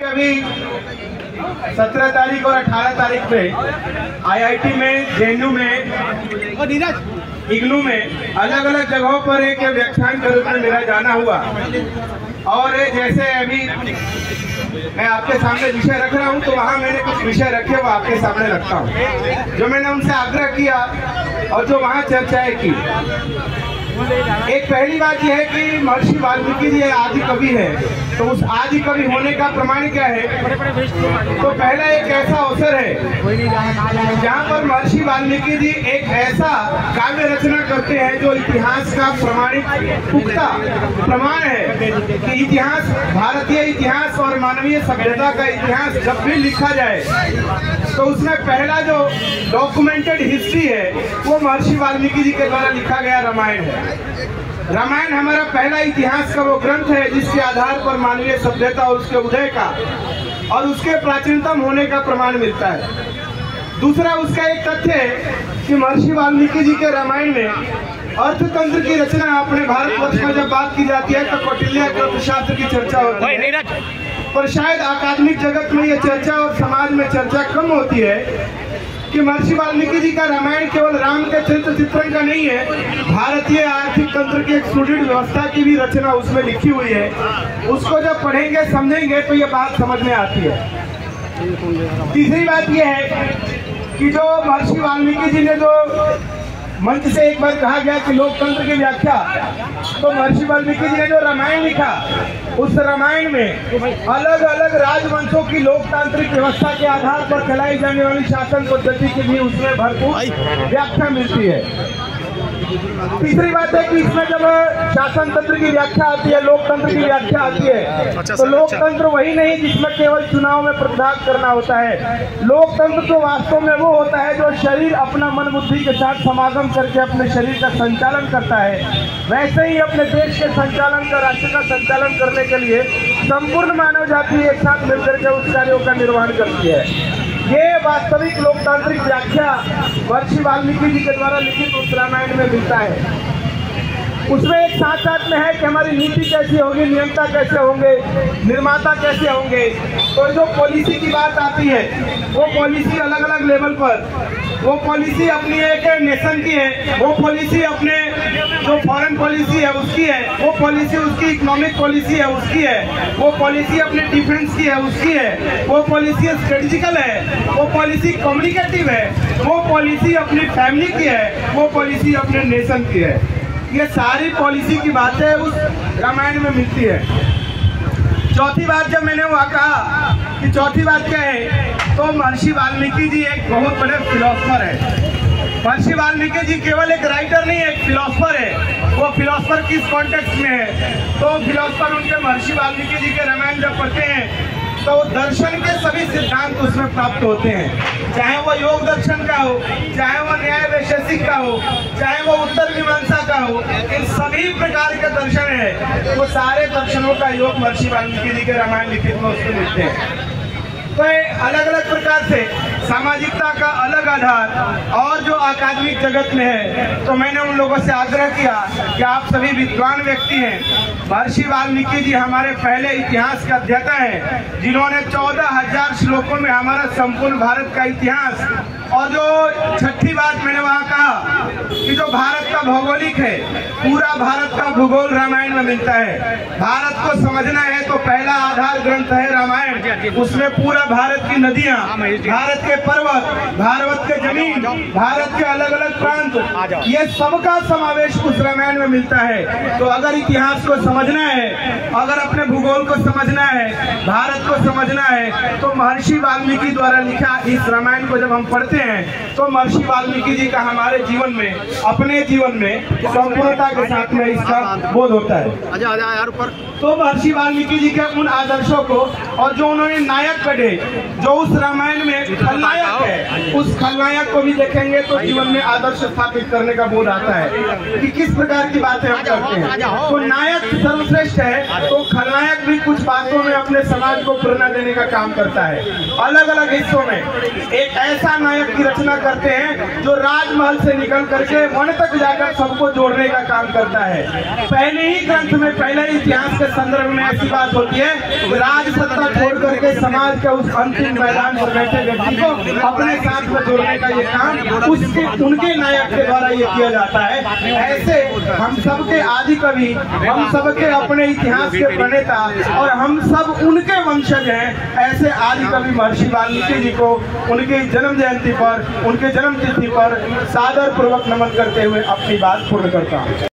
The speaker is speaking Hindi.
अभी 17 तारीख और 18 तारीख पे आईआईटी में, जेएनयू में, इग्नू में अलग अलग जगहों पर एक व्याख्यान के रूप में मेरा जाना हुआ। और जैसे अभी मैं आपके सामने विषय रख रहा हूँ तो वहाँ मैंने कुछ विषय रखे वो आपके सामने रखता हूँ जो मैंने उनसे आग्रह किया और जो वहाँ चर्चाएं की। एक पहली बात यह है कि महर्षि वाल्मीकि जी आदि कवि है, तो उस आदि कवि होने का प्रमाण क्या है? तो पहला एक ऐसा अवसर है जहाँ पर महर्षि वाल्मीकि जी एक ऐसा काव्य रचना करते हैं जो इतिहास का प्रमाणित पुख्ता प्रमाण है कि इतिहास, भारतीय इतिहास और मानवीय सभ्यता का इतिहास जब भी लिखा जाए तो उसमें पहला जो डॉक्यूमेंटेड हिस्ट्री है वो महर्षि वाल्मीकि जी के द्वारा लिखा गया रामायण है। रामायण हमारा पहला इतिहास का वो ग्रंथ है जिसके आधार पर मानवीय सभ्यता और उसके उदय का और उसके प्राचीनतम होने का प्रमाण मिलता है। दूसरा उसका एक तथ्य है कि महर्षि वाल्मीकि जी के रामायण में अर्थतंत्र की रचना अपने भारतवर्ष में जब बात की जाती है तो कौटिल्य अर्थशास्त्र की चर्चा होती है, पर शायद अकादमिक जगत में यह चर्चा और समाज में चर्चा कम होती है कि महर्षि वाल्मीकि जी का रामायण केवल राम के चरित्र चित्रण का नहीं है, भारतीय आर्थिक तंत्र की एक सुदृढ़ व्यवस्था की भी रचना उसमें लिखी हुई है। उसको जब पढ़ेंगे समझेंगे तो ये बात समझ में आती है। तीसरी बात यह है कि जो महर्षि वाल्मीकि जी ने जो मंच से एक बार कहा गया कि लोकतंत्र की व्याख्या, तो महर्षि वाल्मीकि जी ने जो रामायण लिखा उस रामायण में अलग अलग राजवंशों की लोकतांत्रिक व्यवस्था के आधार पर चलाई जाने वाली शासन पद्धति की भी उसमें भरपूर व्याख्या मिलती है। तीसरी बात है कि इसमें जब शासन तंत्र की व्याख्या आती है, लोकतंत्र की व्याख्या आती है, तो लोकतंत्र वही नहीं जिसमें केवल चुनाव में प्रतिभाग करना होता है। लोकतंत्र तो वास्तव में वो होता है जो शरीर अपना मन बुद्धि के साथ समागम करके अपने शरीर का संचालन करता है। वैसे ही अपने देश के संचालन का, राष्ट्र का संचालन करने के लिए संपूर्ण मानव जाति एक साथ मिलकर के उस कार्यों का निर्वहन करती है। ये वास्तविक लोकतांत्रिक व्याख्या महर्षि वाल्मीकि जी के द्वारा लिखित उस रामायण में मिलता है। उसमें एक साथ साथ में है कि हमारी नीति कैसी होगी, नियंता कैसे होंगे, निर्माता कैसे होंगे। तो जो पॉलिसी की बात आती है वो पॉलिसी अलग अलग लेवल पर, वो पॉलिसी अपनी एक नेशन की है, वो पॉलिसी अपने जो फॉरेन पॉलिसी है उसकी है, वो पॉलिसी उसकी इकोनॉमिक पॉलिसी है उसकी है, वो पॉलिसी अपने डिफेंस की है उसकी है, वो पॉलिसी स्ट्रेटेजिकल है, वो पॉलिसी कम्युनिकेटिव है, वो पॉलिसी अपनी फैमिली की है, वो पॉलिसी अपने नेशन की है। ये सारी पॉलिसी की बातें उस रामायण में मिलती है। चौथी बात जब मैंने वहाँ कहा कि चौथी बात क्या है, तो महर्षि वाल्मीकि जी एक बहुत बड़े फिलोसफर है। महर्षि वाल्मीकि जी केवल एक राइटर नहीं, एक फिलोसफर है। वो फिलोसफर किस कॉन्टेक्स्ट में है, तो फिलोसफर उनके महर्षि वाल्मीकि जी के रामायण जब पढ़ते हैं तो दर्शन के सभी सिद्धांत उसमें प्राप्त होते हैं, चाहे वो योग दर्शन का हो, चाहे वो न्याय वैशेषिक का हो, चाहे वो उत्तर मीमांसा का हो, इन सभी प्रकार के दर्शन है वो सारे दर्शनों का योग महर्षि वाल्मीकि जी के रामायण लिखित में उसमें मिलते हैं। तो अलग अलग प्रकार से सामाजिकता का अलग आधार और जो अकादमिक जगत में है, तो मैंने उन लोगों से आग्रह किया कि आप सभी विद्वान व्यक्ति हैं। महर्षि वाल्मीकि जी हमारे पहले इतिहास के अध्येता हैं जिन्होंने 14,000 श्लोकों में हमारा संपूर्ण भारत का इतिहास, और जो छठी बात मैंने वहाँ कहा कि जो भारत का भौगोलिक है, पूरा भारत का भूगोल रामायण में मिलता है। भारत को समझना है तो पहला आधार ग्रंथ है रामायण। उसमें पूरा भारत की नदियाँ, भारत के पर्वत, भारत के जमीन, भारत के अलग अलग प्रांत, ये सबका समावेश उस रामायण में मिलता है। तो अगर इतिहास को समझना है, अगर अपने भूगोल को समझना है, भारत को समझना है, तो महर्षि वाल्मीकि द्वारा लिखा इस रामायण को जब हम पढ़ते हैं तो महर्षि वाल्मीकि जी का हमारे जीवन में, अपने जीवन में संपूर्णता के साथ में इसका बोध होता है। तो महर्षि वाल्मीकि जी के उन आदर्शों को, और जो उन्होंने नायक गढ़े, जो उस रामायण में खलनायक है, उस खलनायक को भी देखेंगे तो जीवन में आदर्श स्थापित करने का बोध आता है कि किस प्रकार की बातें हम करते हैं। तो नायक सर्वश्रेष्ठ है तो खलनायक भी कुछ बातों में अपने समाज को प्रेरणा देने का काम करता है। अलग अलग हिस्सों में एक ऐसा नायक की रचना करते हैं जो राजमहल से निकल करके वन तक जाकर सबको जोड़ने का काम करता है। पहले ही ग्रंथ में, पहले इतिहास के संदर्भ में ऐसी बात होती है, राज सत्ता छोड़ करके समाज के उस अंतिम मैदान पर बैठे व्यक्ति को अपने साथ में जोड़ने का ये काम उनके नायक के द्वारा ये किया जाता है। ऐसे हम सबके आदि कवि, हम सबके अपने इतिहास के प्रणेता और हम सब उनके वंशज हैं। ऐसे आदि कवि महर्षि वाल्मीकि जी को उनकी जन्म जयंती पर, उनके जन्म तिथि पर सादर पूर्वक नमन करते हुए अपनी बात पूर्ण करता हूँ।